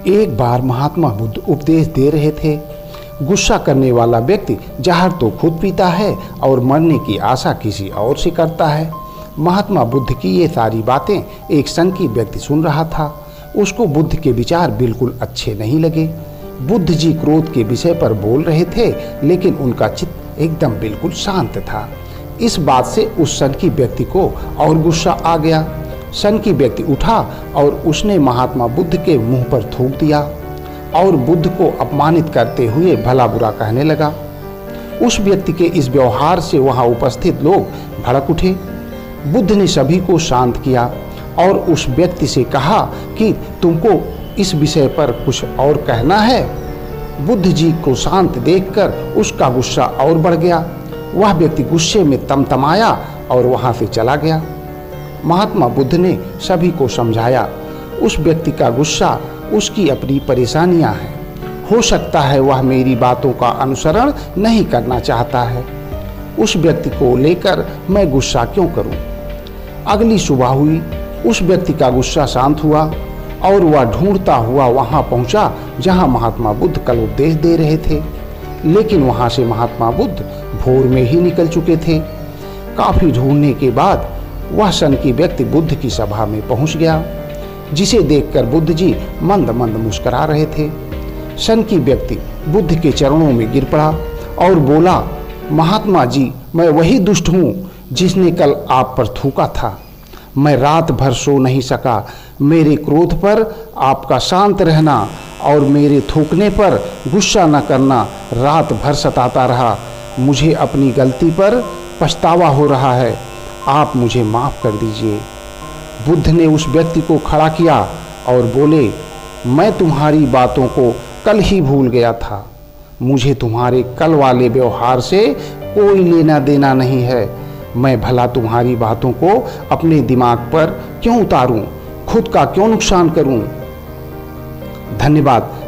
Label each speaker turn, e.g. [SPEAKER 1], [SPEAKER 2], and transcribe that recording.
[SPEAKER 1] एक बार महात्मा बुद्ध उपदेश दे रहे थे। गुस्सा करने वाला व्यक्ति जहर तो खुद पीता है और मरने की आशा किसी और से करता है। महात्मा बुद्ध की ये सारी बातें एक संकी व्यक्ति सुन रहा था। उसको बुद्ध के विचार बिल्कुल अच्छे नहीं लगे। बुद्ध जी क्रोध के विषय पर बोल रहे थे, लेकिन उनका चित्त एकदम बिल्कुल शांत था। इस बात से उस संकी व्यक्ति को और गुस्सा आ गया। संकी व्यक्ति उठा और उसने महात्मा बुद्ध के मुंह पर थूक दिया और बुद्ध को अपमानित करते हुए भला बुरा कहने लगा। उस व्यक्ति के इस व्यवहार से वहां उपस्थित लोग भड़क उठे। बुद्ध ने सभी को शांत किया और उस व्यक्ति से कहा कि तुमको इस विषय पर कुछ और कहना है। बुद्ध जी को शांत देखकर उसका गुस्सा और बढ़ गया। वह व्यक्ति गुस्से में तमतमाया और वहां से चला गया। महात्मा बुद्ध ने सभी को समझाया, उस व्यक्ति का गुस्सा उसकी अपनी परेशानियां हैं। हो सकता है वह मेरी बातों का अनुसरण नहीं करना चाहता है। उस व्यक्ति को लेकर मैं गुस्सा क्यों करूं? अगली सुबह हुई। उस व्यक्ति का गुस्सा शांत हुआ और वह ढूंढता हुआ वहां पहुंचा जहां महात्मा बुद्ध कल उपदेश दे रहे थे। लेकिन वहां से महात्मा बुद्ध भोर में ही निकल चुके थे। काफी ढूंढने के बाद वह संकी व्यक्ति बुद्ध की सभा में पहुंच गया, जिसे देखकर बुद्ध जी मंद मंद मुस्कुरा रहे थे। संकी व्यक्ति बुद्ध के चरणों में गिर पड़ा और बोला, महात्मा जी, मैं वही दुष्ट हूँ जिसने कल आप पर थूका था। मैं रात भर सो नहीं सका। मेरे क्रोध पर आपका शांत रहना और मेरे थूकने पर गुस्सा न करना रात भर सताता रहा। मुझे अपनी गलती पर पछतावा हो रहा है। आप मुझे माफ़ कर दीजिए। बुद्ध ने उस व्यक्ति को खड़ा किया और बोले, मैं तुम्हारी बातों को कल ही भूल गया था। मुझे तुम्हारे कल वाले व्यवहार से कोई लेना देना नहीं है। मैं भला तुम्हारी बातों को अपने दिमाग पर क्यों उतारूं? खुद का क्यों नुकसान करूं? धन्यवाद।